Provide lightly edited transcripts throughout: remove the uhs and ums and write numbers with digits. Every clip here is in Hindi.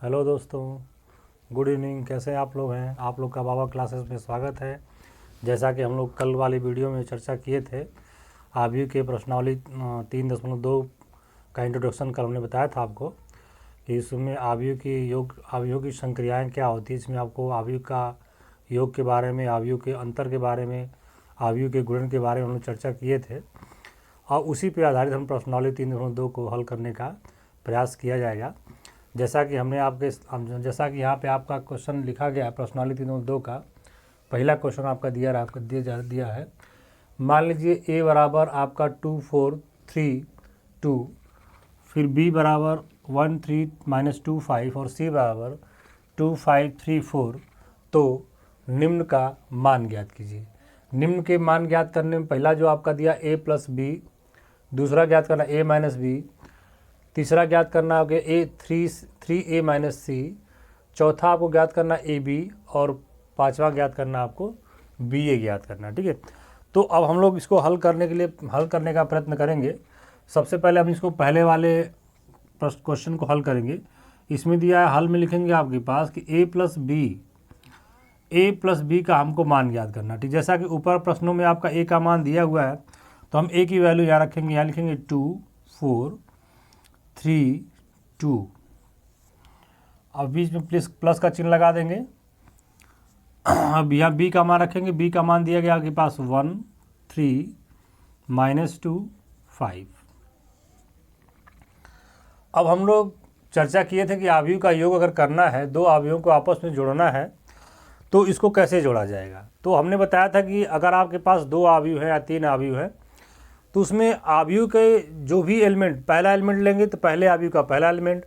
हेलो दोस्तों, गुड इवनिंग। कैसे आप लोग हैं? आप लोग का बाबा क्लासेस में स्वागत है। जैसा कि हम लोग कल वाली वीडियो में चर्चा किए थे, आव्यूह के प्रश्नावली 3.2 का इंट्रोडक्शन कल हमने बताया था आपको कि इसमें आव्यूह की संक्रियाएँ क्या होती है। इसमें आपको आव्यूह का योग के बारे में, आव्यूह के अंतर के बारे में, आव्यूह के गुणन के बारे में हम लोग चर्चा किए थे और उसी पर आधारित हम प्रश्नावली 3.2 को हल करने का प्रयास किया जाएगा। जैसा कि यहाँ पे आपका क्वेश्चन लिखा गया है, प्रश्नावली 3.2 का पहला क्वेश्चन आपका दिया है। मान लीजिए ए बराबर आपका 2 4 3 2, फिर बी बराबर 1 3 -2 5 और सी बराबर 2 5 3 4। तो निम्न का मान ज्ञात कीजिए। निम्न के मान ज्ञात करने में पहला जो आपका दिया a + b, दूसरा ज्ञात करना a - b, तीसरा ज्ञात करना होगा a 3a - c, चौथा आपको ज्ञात करना ab और पांचवा ज्ञात करना आपको ba ज्ञात करना। ठीक है, तो अब हम लोग इसको हल करने का प्रयत्न करेंगे। सबसे पहले हम इसको पहले वाले क्वेश्चन को हल करेंगे। इसमें दिया है, हल में लिखेंगे आपके पास कि a + b का हमको मान ज्ञात करना। ठीक, जैसा कि ऊपर प्रश्नों में आपका a का मान दिया हुआ है, तो हम a की वैल्यू यहाँ रखेंगे। यहाँ लिखेंगे 2 4 3 2। अब बीच में प्लस का चिन्ह लगा देंगे। अब यहाँ b का मान रखेंगे। b का मान दिया गया आपके पास 1 3 -2 5। अब हम लोग चर्चा किए थे कि आव्यूह का योग अगर करना है, दो आव्यूहों को आपस में जोड़ना है, तो इसको कैसे जोड़ा जाएगा। तो हमने बताया था कि अगर आपके पास दो आव्यूह है या तीन आव्यूह है, तो उसमें आव्यूह के जो भी एलिमेंट, पहला एलिमेंट लेंगे तो पहले आव्यूह का पहला एलिमेंट,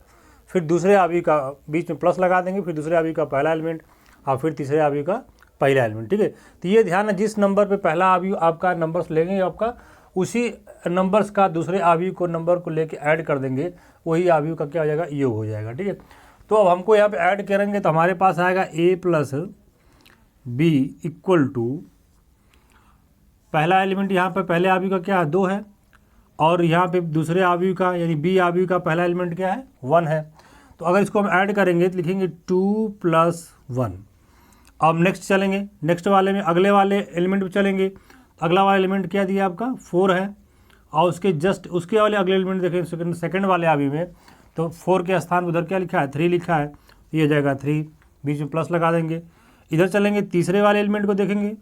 फिर दूसरे आव्यूह का बीच में प्लस लगा देंगे, फिर दूसरे आव्यूह का पहला एलिमेंट और फिर तीसरे आव्यूह का पहला एलिमेंट। ठीक है, तो ये ध्यान है, जिस नंबर पे पहला आव्यूह आपका नंबर्स लेंगे, आपका उसी नंबर्स का दूसरे आव्यूह को नंबर को लेके ऐड कर देंगे, वही आव्यूह का क्या हो जाएगा, योग हो जाएगा। ठीक है, तो अब हमको यहाँ पे ऐड करेंगे तो हमारे पास आएगा a + b = पहला एलिमेंट यहाँ पर पहले आव्यूह का क्या है, 2 है, और यहाँ पे दूसरे आव्यूह का यानी बी आव्यूह का पहला एलिमेंट क्या है, 1 है। तो अगर इसको हम ऐड करेंगे तो लिखेंगे 2 + 1। अब नेक्स्ट चलेंगे, नेक्स्ट वाले में अगले वाले एलिमेंट पे चलेंगे। अगला वाला एलिमेंट क्या दिया आपका, 4 है, और उसके वाले अगले एलिमेंट देखें सेकंड वाले आव्यूह में, तो 4 के स्थान उधर क्या लिखा है, 3 लिखा है, ये हो जाएगा 3, बीच में प्लस लगा देंगे। इधर चलेंगे, तीसरे वाले एलिमेंट को देखेंगे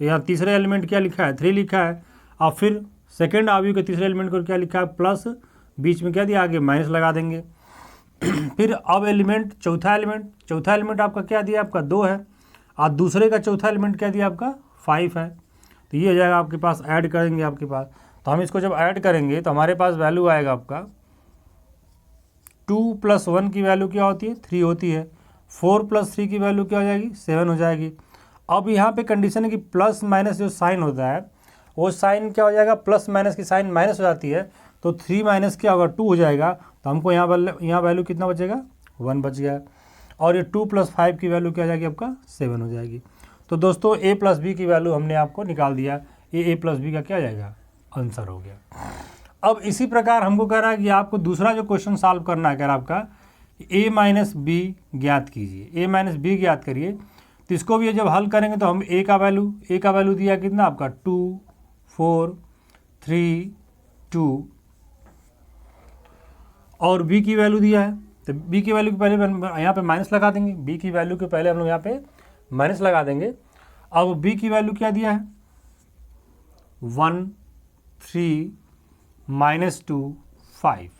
तो यहाँ तीसरे एलिमेंट क्या लिखा है, 3 लिखा है, और फिर सेकेंड आव्यूह के तीसरे एलिमेंट को क्या लिखा है, प्लस, बीच में क्या दिया, आगे माइनस लगा देंगे। फिर अब चौथा एलिमेंट आपका क्या दिया, आपका 2 है, और दूसरे का चौथा एलिमेंट क्या दिया आपका 5 है। तो ये हो जाएगा आपके पास, ऐड करेंगे आपके पास। तो हम इसको जब ऐड करेंगे तो हमारे पास वैल्यू आएगा आपका 2 + 1 की वैल्यू क्या होती है, 3 होती है। 4 + 3 की वैल्यू क्या हो जाएगी, 7 हो जाएगी। अब यहाँ पे कंडीशन है कि प्लस माइनस जो साइन होता है, वो साइन क्या हो जाएगा, प्लस माइनस की साइन माइनस हो जाती है, तो 3 माइनस क्या होगा, 2 हो जाएगा। तो हमको यहाँ वैल्यू कितना बचेगा, 1 बच गया। और ये 2 + 5 की वैल्यू क्या हो जाएगी, आपका 7 हो जाएगी। तो दोस्तों a + b की वैल्यू हमने आपको निकाल दिया। ये a + b का क्या हो जाएगा, आंसर हो गया। अब इसी प्रकार हमको कह रहा है कि आपको दूसरा जो क्वेश्चन सॉल्व करना है, कह रहा है आपका a - b ज्ञात कीजिए। a - b ज्ञात करिए। तो इसको भी जब हल करेंगे तो हम a का वैल्यू दिया कितना आपका 2 4 3 2, और b की वैल्यू दिया है, तो b की वैल्यू के पहले यहाँ पे माइनस लगा देंगे। b की वैल्यू के पहले हम लोग यहाँ पे माइनस लगा देंगे। अब b की वैल्यू क्या दिया है, 1 3 -2 5।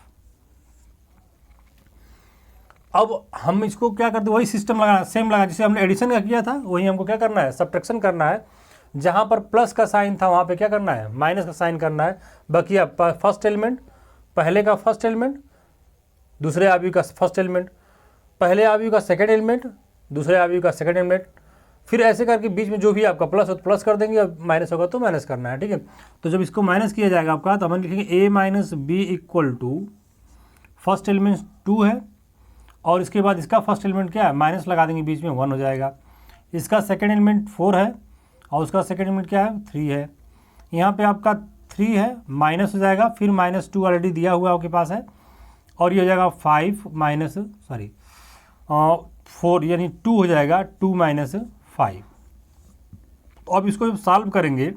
अब हम इसको क्या करते हैं, वही सिस्टम लगाना, सेम लगाना, जैसे हमने एडिशन का किया था, वही हमको क्या करना है, सब्ट्रैक्शन करना है। जहाँ पर प्लस का साइन था वहाँ पे क्या करना है, माइनस का साइन करना है। बाकी अब फर्स्ट एलिमेंट, पहले का फर्स्ट एलिमेंट, दूसरे आव्यूह का फर्स्ट एलिमेंट, पहले आव्यूह का सेकंड एलिमेंट, दूसरे आव्यूह का सेकंड एलिमेंट, फिर ऐसे करके बीच में जो भी आपका प्लस हो तो प्लस कर देंगे, और माइनस होगा तो माइनस करना है। ठीक है, तो जब इसको माइनस किया जाएगा आपका, तो हम लिखेंगे a - b = फर्स्ट एलिमेंट 2 है, और इसके बाद इसका फर्स्ट एलिमेंट क्या है, माइनस लगा देंगे, बीच में 1 हो जाएगा। इसका सेकंड एलिमेंट 4 है, और उसका सेकंड एलिमेंट क्या है, 3 है। यहाँ पे आपका 3 है, माइनस हो जाएगा, फिर -2 ऑलरेडी दिया हुआ आपके पास है, और ये हो जाएगा 5 - 4 यानी 2 हो जाएगा 2 माइनस 5। तो अब इसको जब सॉल्व करेंगे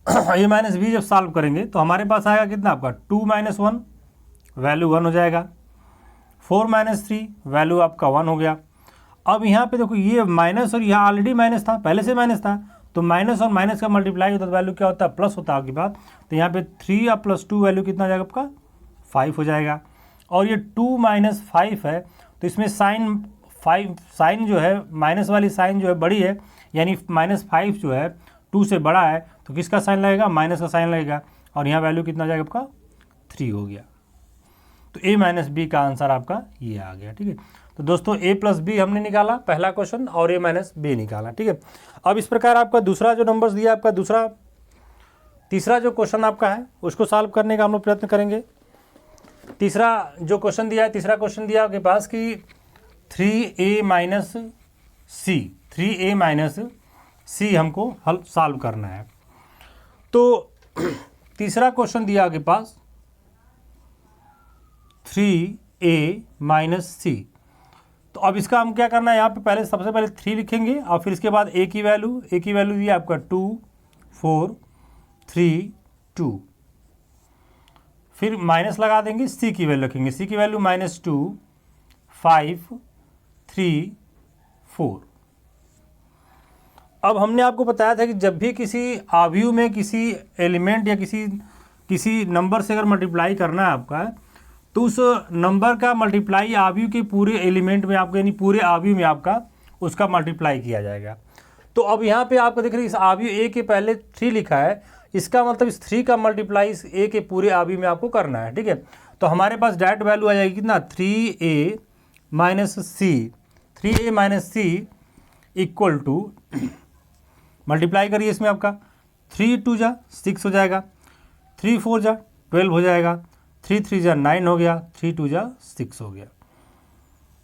ए माइनस बी जब सॉल्व करेंगे तो हमारे पास आएगा कितना आपका 2 माइनस 1 वैल्यू 1 हो जाएगा, 4 माइनस 3 वैल्यू आपका 1 हो गया। अब यहाँ पे देखो ये माइनस और यहाँ ऑलरेडी माइनस था, पहले से माइनस था, तो माइनस और माइनस का मल्टीप्लाई होता है तो वैल्यू क्या होता है प्लस होता है आपके पास। तो यहाँ पे 3 और प्लस 2 वैल्यू कितना हो जाएगा आपका 5 हो जाएगा। और ये 2 माइनस 5 है तो इसमें साइन जो है माइनस वाली साइन जो है बड़ी है, यानी माइनस 5 जो है 2 से बड़ा है तो किसका साइन लगेगा, माइनस का साइन लगेगा। और यहाँ वैल्यू कितना हो जाएगा आपका 3 हो गया। तो ए माइनस बी का आंसर आपका ये आ गया। ठीक है, तो दोस्तों ए प्लस बी हमने निकाला पहला क्वेश्चन और ए माइनस बी निकाला। ठीक है, अब इस प्रकार आपका दूसरा जो नंबर्स दिया आपका तीसरा जो क्वेश्चन आपका है उसको सॉल्व करने का हम लोग प्रयत्न करेंगे। तीसरा जो क्वेश्चन दिया है, तीसरा क्वेश्चन दिया आपके पास कि 3a माइनस सी हमको हल सॉल्व करना है। तो तीसरा क्वेश्चन दिया आपके पास 3a माइनस सी। तो अब इसका हम क्या करना है, यहाँ पे पहले सबसे पहले 3 लिखेंगे और फिर इसके बाद a की वैल्यू दिया आपका 2 4 3 2, फिर माइनस लगा देंगे, c की वैल्यू रखेंगे, c की वैल्यू -2 5 3 4। अब हमने आपको बताया था कि जब भी किसी आव्यूह में किसी एलिमेंट या किसी नंबर से अगर मल्टीप्लाई करना है आपका, तो उस नंबर का मल्टीप्लाई आव्यूह के पूरे एलिमेंट में आपका यानी पूरे आव्यूह में आपका उसका मल्टीप्लाई किया जाएगा। तो अब यहाँ पे आपको देख रहे इस आव्यूह ए के पहले 3 लिखा है, इसका मतलब इस 3 का मल्टीप्लाई इस ए के पूरे आव्यूह में आपको करना है। ठीक है, तो हमारे पास डायरेक्ट वैल्यू आ जाएगी कितना 3a minus c equal to multiply करिए इसमें आपका 3 2 जा 6 हो जाएगा, 3 4 जा 12 हो जाएगा, 3 3 जा 9 हो गया, 3 2 जा 6 हो गया।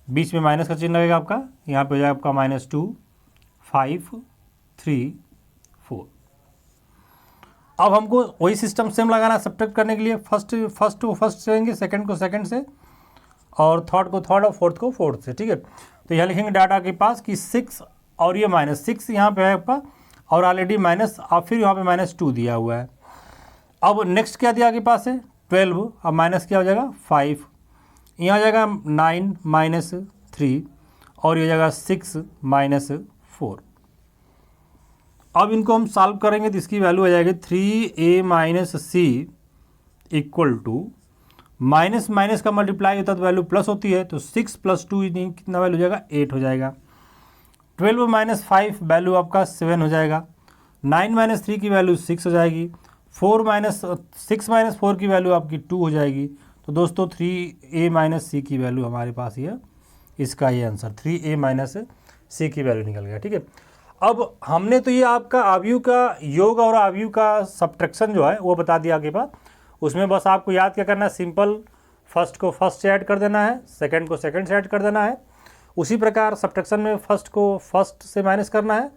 बीच में माइनस का चिन्ह लगेगा आपका, यहाँ पे हो जाएगा आपका -2 5 3 4। अब हमको वही सिस्टम सेम लगाना सब्ट्रैक्ट करने के लिए फर्स्ट को फर्स्ट से लेंगे, सेकंड को सेकंड से और थर्ड को थर्ड और फोर्थ को फोर्थ से। ठीक है, तो यहाँ लिखेंगे डाटा के पास कि 6 और ये -6 यहाँ पे है आपका और ऑलरेडी माइनस और फिर यहाँ पे -2 दिया हुआ है। अब नेक्स्ट क्या दिया आपके पास है 12, अब माइनस क्या हो जाएगा 5, यहाँ हो जाएगा 9 -3 और ये हो जाएगा 6 -4। अब इनको हम सॉल्व करेंगे तो इसकी वैल्यू आ जाएगी 3a minus c equal to minus का मल्टीप्लाई होता है तो वैल्यू प्लस होती है, तो 6 + 2 कितना वैल्यू हो जाएगा 8 हो जाएगा। 12 - 5 वैल्यू आपका 7 हो जाएगा, 9 - 3 की वैल्यू 6 हो जाएगी, 6 - 4 की वैल्यू आपकी 2 हो जाएगी। तो दोस्तों 3a माइनस सी की वैल्यू हमारे पास ये इसका ये आंसर 3a माइनस सी की वैल्यू निकल गया। ठीक है, अब हमने तो ये आपका आव्यूह का योग और आव्यूह का सब्ट्रैक्शन जो है वो बता दिया आपके पास। उसमें बस आपको याद क्या करना है, सिंपल फर्स्ट को फर्स्ट से ऐड कर देना है, सेकंड को सेकंड से ऐड कर देना है। उसी प्रकार सब्ट्रैक्शन में फर्स्ट को फर्स्ट से माइनस करना है,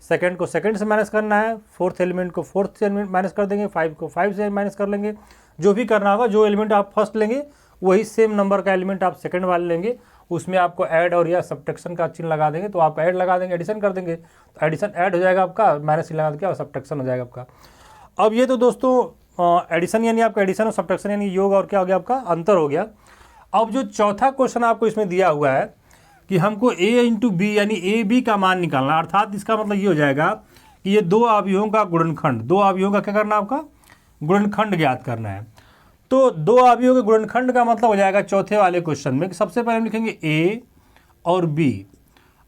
सेकंड को सेकंड से माइनस करना है, फोर्थ एलिमेंट को फोर्थ से माइनस कर देंगे, 5 को 5 से माइनस कर लेंगे। जो भी करना होगा, जो एलिमेंट आप फर्स्ट लेंगे वही सेम नंबर का एलिमेंट आप सेकंड वाले लेंगे, उसमें आपको ऐड और या सब्ट्रैक्शन का चिन्ह लगा देंगे, तो आप ऐड लगा देंगे, एडिशन कर देंगे, तो एडिशन ऐड हो जाएगा आपका, माइनस लगा देंगे और सब्ट्रैक्शन हो जाएगा आपका। अब ये तो दोस्तों एडिशन यानी आपका एडिशन और सब्ट्रैक्शन यानी योग और क्या हो गया आपका अंतर हो गया। अब जो चौथा क्वेश्चन आपको इसमें दिया हुआ है कि हमको a × b यानी a b का मान निकालना, अर्थात इसका मतलब ये हो जाएगा कि ये दो अवयवों का गुणनखंड, दो अवयवों का क्या करना है आपका गुणनखंड ज्ञात करना है। तो दो अवयवों के गुणनखंड का मतलब हो जाएगा चौथे वाले क्वेश्चन में कि सबसे पहले हम लिखेंगे a और b,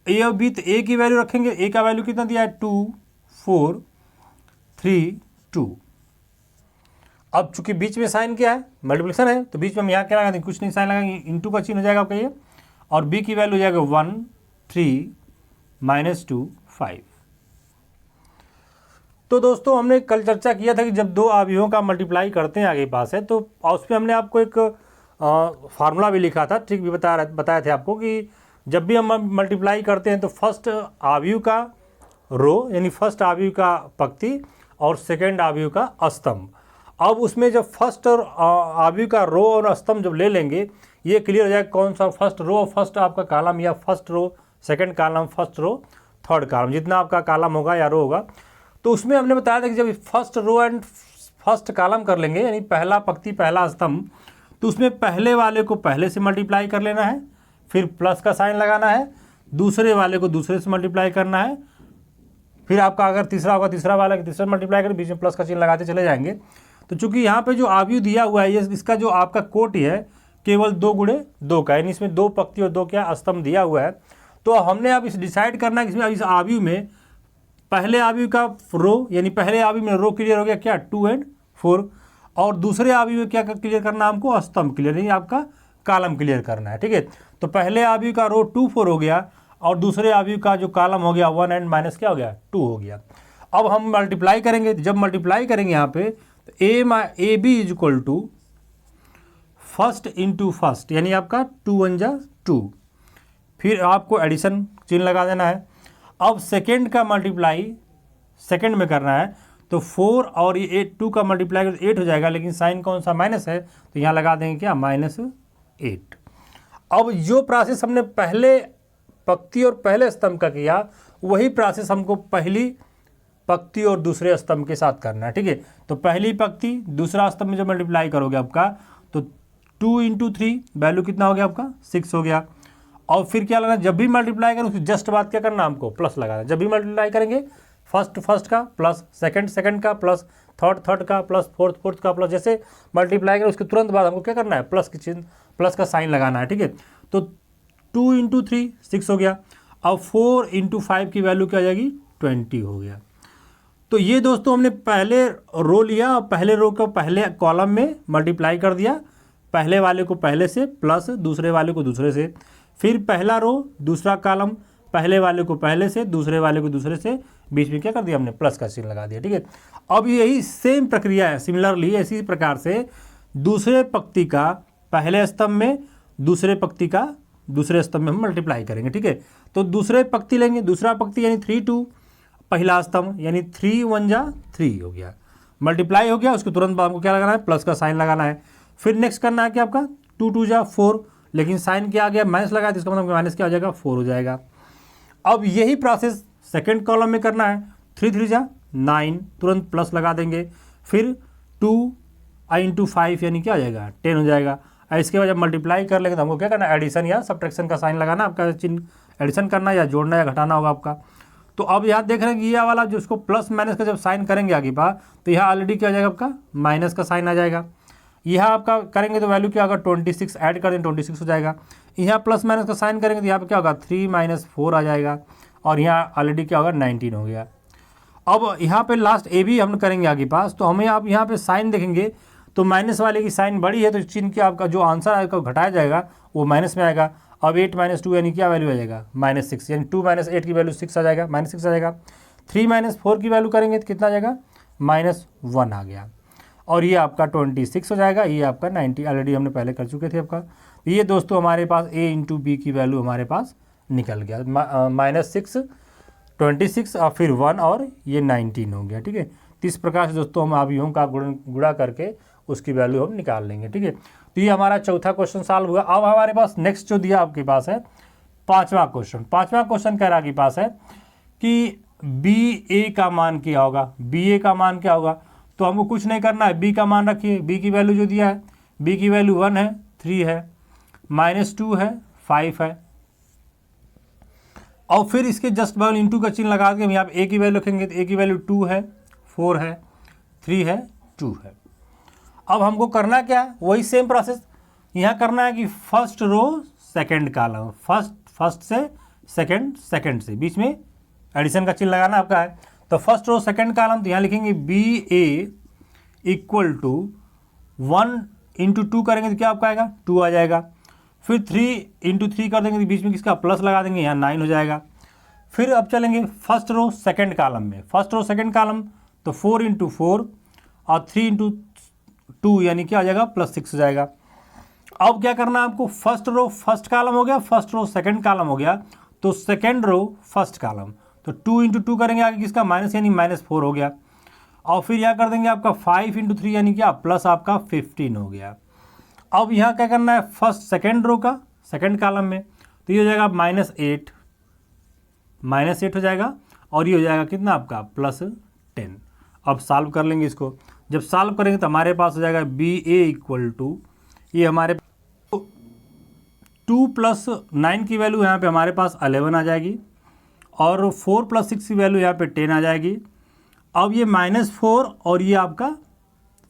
a और b, तो a की वैल्यू रखेंगे, a का वैल्यू कितना दिया है 2 4 3 2। अब चूंकि बीच में साइन क्या है मल्टीप्लिकेशन है, तो बीच में हम यहाँ क्या लगा देंगे, कुछ नहीं साइन लगाएंगे, इंटू का चिन्ह हो जाएगा आपका ये, और b की वैल्यू हो जाएगा 1 3 -2 5। तो दोस्तों हमने कल चर्चा किया था कि जब दो अवयवों का मल्टीप्लाई करते हैं आगे पास है, तो उस पर हमने आपको एक फार्मूला भी लिखा था, ट्रिक भी बताया थे आपको कि जब भी हम मल्टीप्लाई करते हैं तो फर्स्ट अवयव का रो यानी फर्स्ट अवयव का पंक्ति और सेकेंड अवयव का स्तंभ। अब उसमें जब फर्स्ट और अवयव का रो और स्तंभ जब ले लेंगे, ये क्लियर हो जाएगा कौन सा फर्स्ट रो फर्स्ट आपका कॉलम या first row second column first row third column, जितना आपका कॉलम होगा या रो होगा। तो उसमें हमने बताया था कि जब first row and first column कर लेंगे, यानी पहला पंक्ति पहला स्तंभ, तो उसमें पहले वाले को पहले से मल्टीप्लाई कर लेना है, फिर प्लस का साइन लगाना है, दूसरे वाले को दूसरे से मल्टीप्लाई करना है, फिर आपका अगर तीसरा होगा तीसरा वाला के तीसरा मल्टीप्लाई कर, बीच में प्लस का चिन्ह लगाते चले जाएंगे। तो चूंकि यहाँ पे जो आव्यूह दिया हुआ है, ये इसका जो आपका कोटि है केवल 2 गुणे 2 का, यानी इसमें 2 पंक्ति और 2 क्या स्तंभ दिया हुआ है। तो हमने अब इस डिसाइड करना है कि इसमें इस आव्यूह में पहले आव्यूह का रो, यानी पहले आव्यूह में रो क्लियर हो गया क्या 2 और 4, और दूसरे आव्यूह में क्या क्लियर करना है हमको, स्तंभ क्लियर, यानी आपका कॉलम क्लियर करना है। ठीक है, तो पहले आव्यूह का रो 2 4 हो गया और दूसरे आव्यूह का जो कॉलम हो गया 1 एंड माइनस क्या हो गया 2 हो गया। अब हम मल्टीप्लाई करेंगे, जब मल्टीप्लाई करेंगे यहाँ पे तो a b is equal to first into first, यानी आपका 2 1 जा 2, फिर आपको एडिशन चिन्ह लगा देना है। अब सेकेंड का मल्टीप्लाई सेकेंड में करना है, तो 4 और ये 2 का मल्टीप्लाई 8 हो जाएगा, लेकिन साइन कौन सा माइनस है, तो यहाँ लगा देंगे क्या -8। अब जो प्रोसेस हमने पहले पंक्ति और पहले स्तंभ का किया, वही प्रोसेस हमको पहली पंक्ति और दूसरे स्तंभ के साथ करना है। ठीक है, तो पहली पंक्ति दूसरा स्तंभ में जो मल्टीप्लाई करोगे आपका, तो 2 इंटू 3 वैल्यू कितना हो गया आपका 6 हो गया। और फिर क्या लगना, जब भी मल्टीप्लाई करें उसकी जस्ट बाद क्या करना हमको प्लस लगाना। जब भी मल्टीप्लाई करेंगे फर्स्ट का प्लस, सेकंड का प्लस, थर्ड का प्लस, फोर्थ का प्लस, जैसे मल्टीप्लाई करें उसके तुरंत बाद हमको क्या करना है, प्लस की चिन्ह, प्लस का साइन लगाना है। ठीक है, तो 2 इंटू 3 6 हो गया। अब 4 इंटू 5 की वैल्यू क्या हो जाएगी 20 हो गया। तो ये दोस्तों हमने पहले रो लिया और पहले रो को पहले कॉलम में मल्टीप्लाई कर दिया, पहले वाले को पहले से प्लस दूसरे वाले को दूसरे से, फिर पहला रो दूसरा कॉलम पहले वाले को पहले से दूसरे वाले को दूसरे से, बीच में क्या कर दिया हमने प्लस का चिन्ह लगा दिया। ठीक है, अब यही सेम प्रक्रिया है, सिमिलरली इसी प्रकार से दूसरे पंक्ति का पहले स्तंभ में, दूसरे पंक्ति का दूसरे स्तंभ में हम मल्टीप्लाई करेंगे। ठीक है, तो दूसरे पंक्ति लेंगे, दूसरा पंक्ति यानी 3 2, पहला स्तंभ यानी 3 1 जा 3 हो गया, मल्टीप्लाई हो गया, उसके तुरंत बाद हमको क्या लगाना है, प्लस का साइन लगाना है। फिर नेक्स्ट करना है कि आपका 2 2 जा 4, लेकिन साइन क्या आ गया माइनस लगा, तो इसका मतलब माइनस क्या हो जाएगा 4 हो जाएगा। अब यही प्रोसेस सेकंड कॉलम में करना है, 3 3 जा 9, तुरंत प्लस लगा देंगे, फिर 2 इंटू 5 यानी क्या हो जाएगा 10 हो जाएगा। इसके बाद जब मल्टीप्लाई कर लेंगे तो हमको क्या करना है, एडिशन या सब्ट्रैक्शन का साइन लगाना, आपका चिन्ह एडिशन करना या जोड़ना या घटाना होगा आपका। तो अब यहाँ देख रहे हैं कि ये वाला जो उसको प्लस माइनस का जब साइन करेंगे आगे पास, तो यहाँ ऑलरेडी क्या हो जाएगा आपका माइनस का साइन आ जाएगा। यहाँ आपका करेंगे तो वैल्यू क्या होगा 26, ऐड कर दें 26 हो जाएगा। यहाँ प्लस माइनस का साइन करेंगे तो यहाँ पे क्या होगा 3 - 4 आ जाएगा, और यहाँ ऑलरेडी क्या होगा 19 हो गया। अब यहाँ पे लास्ट ए भी हम करेंगे आगे पास, तो हमें आप यहाँ पे साइन देखेंगे तो माइनस वाले की साइन बड़ी है, तो चिन्ह के आपका जो आंसर आएगा घटाया जाएगा वो माइनस में आएगा। अब 8 - 2 यानी क्या वैल्यू आ जाएगा -6, यानी 2 - 8 की वैल्यू 6 आ जाएगा, -6 आ जाएगा। 3 - 4 की वैल्यू करेंगे तो कितना आ जाएगा -1 आ गया, और ये आपका 26 हो जाएगा, ये आपका 90 ऑलरेडी हमने पहले कर चुके थे आपका। ये दोस्तों हमारे पास a इंटू बी की वैल्यू हमारे पास निकल गया, -6 26 और फिर 1 और ये 19 हो गया। ठीक है, तो इस प्रकार से दोस्तों हम आव्यूहों का गुणा करके उसकी वैल्यू हम निकाल लेंगे। ठीक है, तो ये हमारा चौथा क्वेश्चन सॉल्व हुआ। अब हमारे पास नेक्स्ट जो दिया आपके पास है पांचवा क्वेश्चन कह रहा आपके पास है कि बी ए का मान क्या होगा, बी ए का मान क्या होगा। तो हमको कुछ नहीं करना है, बी का मान रखिए, बी की वैल्यू जो दिया है, बी की वैल्यू 1 है, 3 है, -2 है, 5 है, और फिर इसके जस्ट बगल इंटू का चिन्ह लगा के हम यहाँ पे ए की वैल्यू रखेंगे, तो ए की वैल्यू 2 है, 4 है, 3 है, 2 है। अब हमको करना क्या है, वही सेम प्रोसेस यहाँ करना है कि first row second column, first से सेकंड से बीच में एडिशन का चिन्ह लगाना आपका है। तो फर्स्ट रो सेकंड कॉलम, तो यहाँ लिखेंगे b a equal to 1 into 2 करेंगे तो क्या आपका आएगा 2 आ जाएगा। फिर 3 इंटू 3 कर देंगे तो बीच में किसका प्लस लगा देंगे, यहाँ 9 हो जाएगा। फिर अब चलेंगे फर्स्ट रो सेकंड कॉलम में, फर्स्ट रो सेकंड कॉलम तो 4 इंटू 4 और 3 इंटू 2 यानी क्या आ जाएगा +6 हो जाएगा। अब क्या करना है आपको, फर्स्ट रो फर्स्ट कॉलम हो गया, फर्स्ट रो सेकंड कॉलम हो गया, तो सेकंड रो फर्स्ट कॉलम, तो 2 इंटू 2 करेंगे आगे किसका माइनस यानी -4 हो गया। और फिर यह कर देंगे आपका 5 इंटू 3 यानी क्या प्लस आपका 15 हो गया। अब यहाँ क्या करना है, फर्स्ट सेकेंड रो का सेकेंड कॉलम में, तो ये हो जाएगा -8 हो जाएगा, और ये हो जाएगा कितना आपका +10। अब सॉल्व कर लेंगे इसको, जब सॉल्व करेंगे तो हमारे पास हो जाएगा BA इक्वल टू, ये हमारे 2 + 9 की वैल्यू यहाँ पे हमारे पास 11 आ जाएगी, और 4 + 6 की वैल्यू यहाँ पे 10 आ जाएगी। अब ये -4 और ये आपका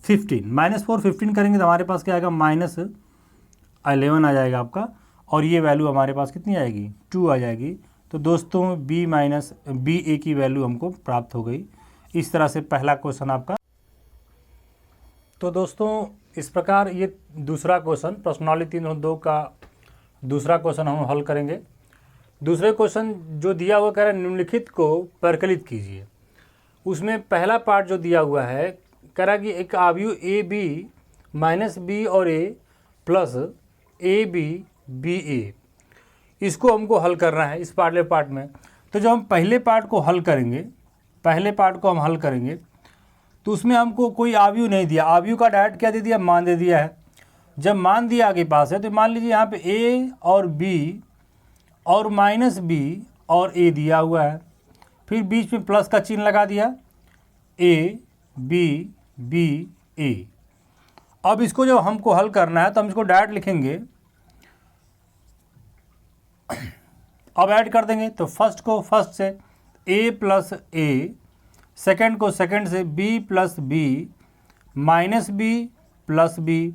15, -4 15 करेंगे तो हमारे पास क्या आएगा, -11 आ जाएगा आपका, और ये वैल्यू हमारे पास कितनी आएगी, 2 आ जाएगी। तो दोस्तों BA की वैल्यू हमको प्राप्त हो गई। इस तरह से पहला क्वेश्चन आपका। तो दोस्तों इस प्रकार ये दूसरा क्वेश्चन प्रश्नावली 3.2 का दूसरा क्वेश्चन हम हल करेंगे। दूसरे क्वेश्चन जो दिया हुआ कह रहा है निम्नलिखित को परिकलित कीजिए। उसमें पहला पार्ट जो दिया हुआ है कह रहा है कि एक आव्यूह AB -B और A प्लस AB BA, इसको हमको हल करना है इस पहले पार्ट में। तो जब हम पहले पार्ट को हल करेंगे, तो उसमें हमको कोई आव्यूह नहीं दिया, आव्यूह का डायरेक्ट क्या दे दिया, मान दे दिया है। जब मान दिया आगे पास है तो मान लीजिए यहाँ पे A और B और -B और A दिया हुआ है, फिर बीच में प्लस का चिन्ह लगा दिया, A B B A। अब इसको जब हमको हल करना है तो हम इसको डायरेक्ट लिखेंगे, अब ऐड कर देंगे। तो फर्स्ट को फर्स्ट से A + A, सेकेंड को सेकेंड से B + B -B + B,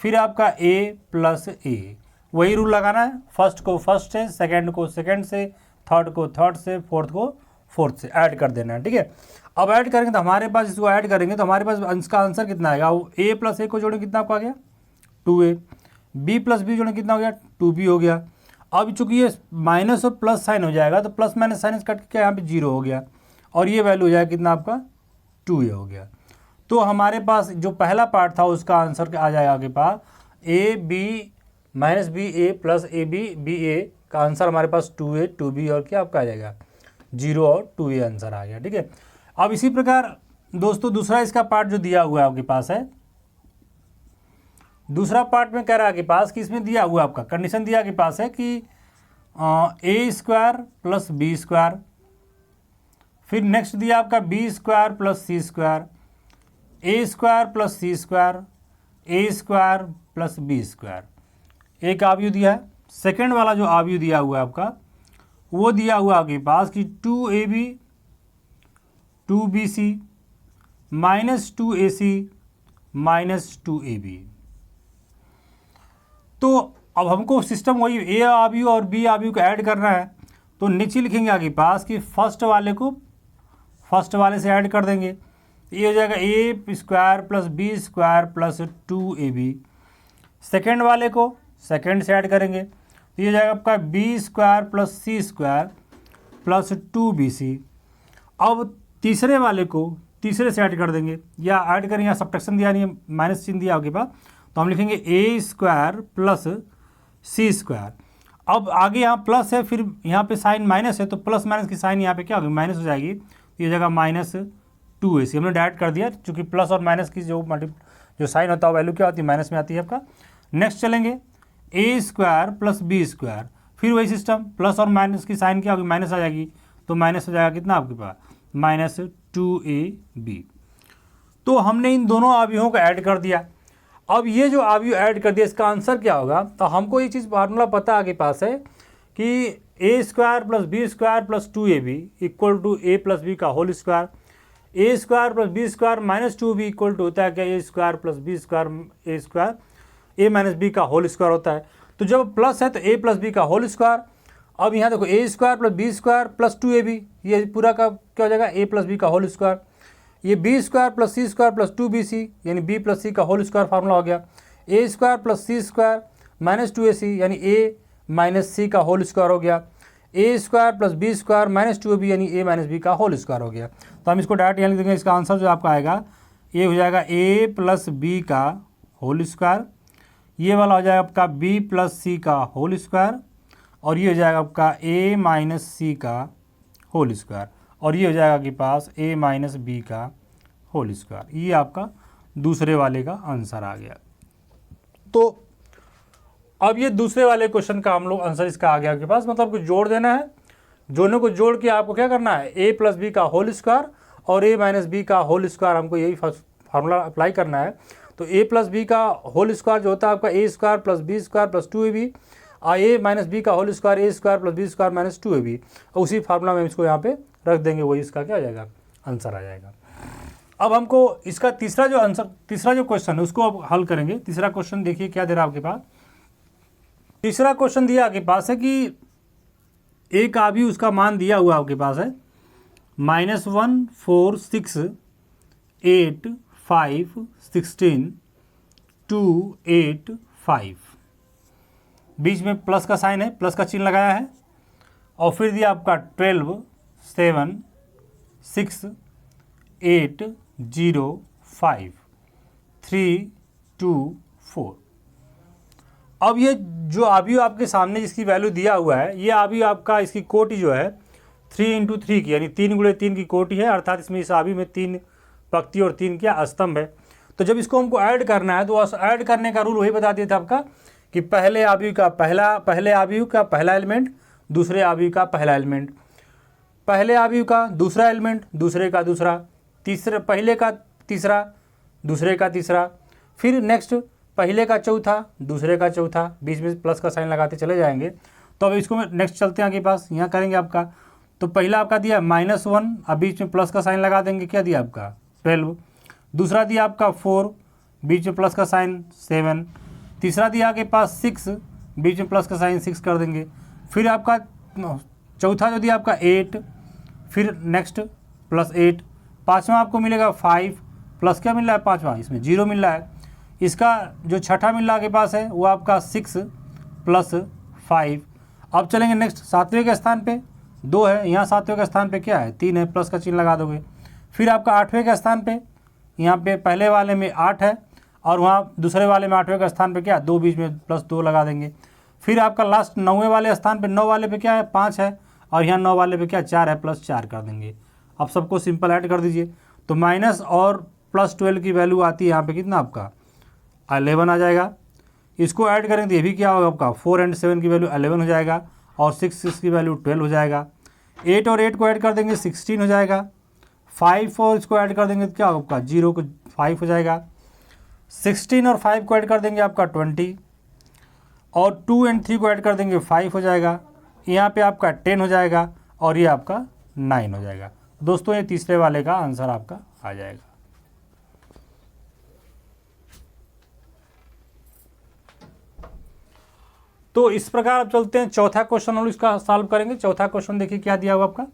फिर आपका A + A, वही रूल लगाना है। फर्स्ट को फर्स्ट से, सेकेंड को सेकेंड से, थर्ड को थर्ड से, फोर्थ को फोर्थ से ऐड कर देना है, ठीक है। अब ऐड करेंगे तो हमारे पास, इसको ऐड करेंगे तो हमारे पास इसका आंसर कितना आएगा, A + A को जोड़ें कितना आपका आ गया 2A, B + B जोड़ें कितना हो गया 2B हो गया। अब चूंकि ये माइनस और प्लस साइन हो जाएगा तो प्लस माइनस साइन कट के यहाँ पे 0 हो गया, और ये वैल्यू हो जाएगा कितना आपका 2A हो गया। तो हमारे पास जो पहला पार्ट था उसका आंसर आ जाएगा आपके पास AB -B A + AB B A का आंसर हमारे पास 2A 2B और क्या आपका आ जाएगा 0 और 2A आंसर आ गया, ठीक है। अब इसी प्रकार दोस्तों दूसरा इसका पार्ट जो दिया हुआ है आपके पास है, दूसरा पार्ट में कह रहा है आपके पास कि इसमें दिया हुआ आपका कंडीशन दिया आपके पास है कि A² + B², फिर नेक्स्ट दिया आपका B² + C², A² + C², A² + B², एक आव्यूह दिया है। सेकेंड वाला जो आव्यूह दिया हुआ है आपका वो दिया हुआ आपके पास कि 2AB 2BC -2AC -2AB। तो अब हमको सिस्टम वही A आव्यूह और B आव्यूह को ऐड करना है, तो नीचे लिखेंगे आगे पास कि फर्स्ट वाले को फर्स्ट वाले से ऐड कर देंगे, ये हो जाएगा A² + B² + 2AB। सेकेंड वाले को सेकेंड से ऐड करेंगे तो ये हो जाएगा आपका B² + C² + 2BC। अब तीसरे वाले को तीसरे से ऐड कर देंगे, या ऐड करें, यहाँ सब्ट्रैक्शन दिया नहीं है, माइनस चिन्ह दिया आपके पास, तो हम लिखेंगे A² + C²। अब आगे यहाँ प्लस है, फिर यहाँ पे साइन माइनस है, तो प्लस माइनस की साइन यहाँ पे क्या होगी माइनस हो जाएगी, ये जगह -2AC हमने डायरेक्ट कर दिया, क्योंकि प्लस और माइनस की जो साइन होता है वैल्यू क्या होती है माइनस में आती है आपका। नेक्स्ट चलेंगे A² + B², फिर वही सिस्टम, प्लस और माइनस की साइन क्या होगी माइनस आ जाएगी, तो माइनस हो जाएगा कितना आपके पास -2AB। तो हमने इन दोनों आव्यूहों को ऐड कर दिया। अब ये जो आव्यूह ऐड कर दिया इसका आंसर क्या होगा, तो हमको ये चीज़ फार्मूला पता आगे पास है कि A² + B² + 2AB = A + B का whole square, A² + B² - 2B होता है क्या A² + B² A - B का होल स्क्वायर होता है। तो जब प्लस है तो A + B का होल स्क्वायर। अब यहाँ देखो A² + B² + 2AB, ये पूरा का क्या हो जाएगा A + B का होल स्क्वायर। ये B² + C² + 2BC यानी B + C का होल स्क्वायर फार्मूला हो गया। A² + C² - 2AC यानी A - C का होल स्क्वायर हो गया। A² + B² - 2AB यानी A - B का होल स्क्वायर हो गया। तो हम इसको डायरेक्ट यहाँ लिख देंगे, इसका आंसर जो आपका आएगा ये हो जाएगा A + B का होल स्क्वायर, ये वाला हो जाएगा आपका B + C का होल स्क्वायर, और ये हो जाएगा आपका A - C का होल स्क्वायर, और ये हो जाएगा आपके पास A - B का होल स्क्वायर। ये आपका दूसरे वाले का आंसर आ गया। तो अब ये दूसरे वाले क्वेश्चन का हम लोग आंसर इसका आ गया आपके पास, मतलब कुछ जोड़ देना है। दोनों को जोड़ के आपको क्या करना है, a प्लस बी का होल स्क्वायर और a माइनस बी का होल स्क्वायर, हमको यही फार्मूला अप्लाई करना है। तो a प्लस बी का होल स्क्वायर जो होता है आपका a square plus b square plus 2ab, और a माइनस बी का whole square a square plus b square minus 2ab, और उसी फार्मूला में इसको यहाँ पे रख देंगे, वही इसका क्या आ जाएगा, आंसर आ जाएगा। अब हमको इसका तीसरा जो क्वेश्चन है उसको अब हल करेंगे। तीसरा क्वेश्चन देखिए क्या दे रहा है आपके पास। तीसरा क्वेश्चन दिया आपके पास है कि एक अभी उसका मान दिया हुआ आपके पास है -1 4 6 8 5 16 2 8 5, बीच में प्लस का साइन है, प्लस का चिन्ह लगाया है, और फिर दिया आपका 12 7 6 8 0 5 3 2 4। अब ये जो अवयव आपके सामने जिसकी वैल्यू दिया हुआ है, ये अवयव आपका इसकी कोटि जो है 3 इंटू 3 की, यानी 3 गुणे 3 की कोटि है, अर्थात इसमें इस अवयव में 3 पंक्ति और 3 क्या स्तंभ है। तो जब इसको हमको ऐड करना है तो ऐड करने का रूल वही बता दिया था आपका कि पहले अवयव का पहला एलिमेंट, दूसरे अवयव का पहला एलिमेंट, पहले अवयव का दूसरा एलिमेंट, दूसरे का दूसरा, पहले का तीसरा, दूसरे का तीसरा, फिर नेक्स्ट पहले का चौथा, दूसरे का चौथा, बीच में प्लस का साइन लगाते चले जाएंगे। तो अब इसको नेक्स्ट चलते हैं आपके पास, यहाँ करेंगे आपका। तो पहला आपका दिया -1, अब बीच में प्लस का साइन लगा देंगे, क्या दिया आपका 12, दूसरा दिया आपका 4, बीच में प्लस का साइन 7, तीसरा दिया आपके पास 6, बीच में प्लस का साइन 6 कर देंगे, फिर आपका चौथा जो दिया आपका 8, फिर नेक्स्ट प्लस 8, पाँचवा आपको मिलेगा 5, प्लस क्या मिल रहा है पाँचवा, इसमें 0 मिल रहा है। इसका जो छठा मिल रहा है आपके पास है वो आपका 6 प्लस 5। अब चलेंगे नेक्स्ट सातवें के स्थान पे 2 है, यहाँ सातवें के स्थान पे क्या है 3 है, प्लस का चिन्ह लगा दोगे। फिर आपका आठवें के स्थान पे, यहाँ पे पहले वाले में 8 है और वहाँ दूसरे वाले में आठवें के स्थान पे क्या 2, बीच में प्लस 2 लगा देंगे। फिर आपका लास्ट 9वें वाले स्थान पे 9 वाले पे क्या है 5 है, और यहाँ 9 वाले पे क्या 4 है, प्लस 4 कर देंगे। अब सबको सिंपल ऐड कर दीजिए, तो माइनस और प्लस 12 की वैल्यू आती है यहाँ पे कितना आपका 11 आ जाएगा। इसको ऐड करेंगे तो ये भी क्या होगा आपका 4 और 7 की वैल्यू 11 हो जाएगा, और 6 की वैल्यू 12 हो जाएगा। 8 और 8 को ऐड कर देंगे 16 हो जाएगा। 5 और इसको ऐड कर देंगे तो क्या होगा आपका 0 को 5 हो जाएगा। 16 और 5 को ऐड कर देंगे आपका 20, और 2 और 3 को ऐड कर देंगे 5 हो जाएगा। यहाँ पे आपका 10 हो जाएगा, और ये आपका 9 हो जाएगा। दोस्तों ये तीसरे वाले का आंसर आपका आ जाएगा। तो इस प्रकार अब चलते हैं चौथा क्वेश्चन हम इसका सॉल्व करेंगे। चौथा क्वेश्चन देखिए क्या दिया हुआ आपका।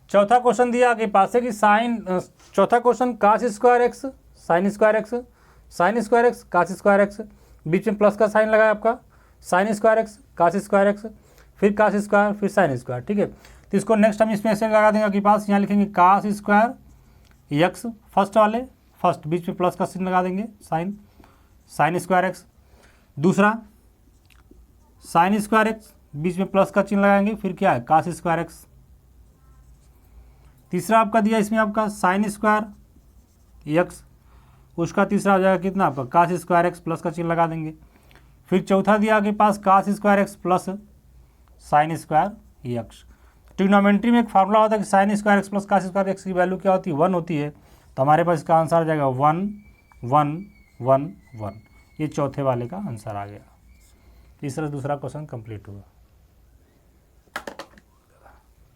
चौथा क्वेश्चन दिया आपके पास है कि चौथा question cos square x sine square x, sine square x cos square x, बीच में प्लस का साइन लगाया आपका, sine square x cos square x, फिर cos स्क्वायर, फिर साइन स्क्वायर, ठीक है। तो इसको नेक्स्ट हम इसमें ऐसे लगा देंगे आपके पास, यहाँ लिखेंगे cos स्क्वायर एक्स, फर्स्ट बीच में प्लस का चिन्ह लगा देंगे, साइन स्क्वायर एक्स, दूसरा साइन स्क्वायर एक्स, बीच में प्लस का चिन्ह लगाएंगे, फिर क्या है cos स्क्वायर एक्स, तीसरा आपका दिया इसमें आपका साइन स्क्वायर एक्स, उसका तीसरा हो जाएगा कितना आपका cos स्क्वायर एक्स, प्लस का चिन्ह लगा देंगे। फिर चौथा दिया आपके पास cos square x plus sign square x. Trigonometry में एक फार्मूला होता है कि sign square x plus cos square x की वैल्यू क्या होती है 1 होती है, तो हमारे पास इसका आंसर आ जाएगा 1 1 1 1। ये चौथे वाले का आंसर आ गया। तीसरा दूसरा क्वेश्चन कंप्लीट हुआ।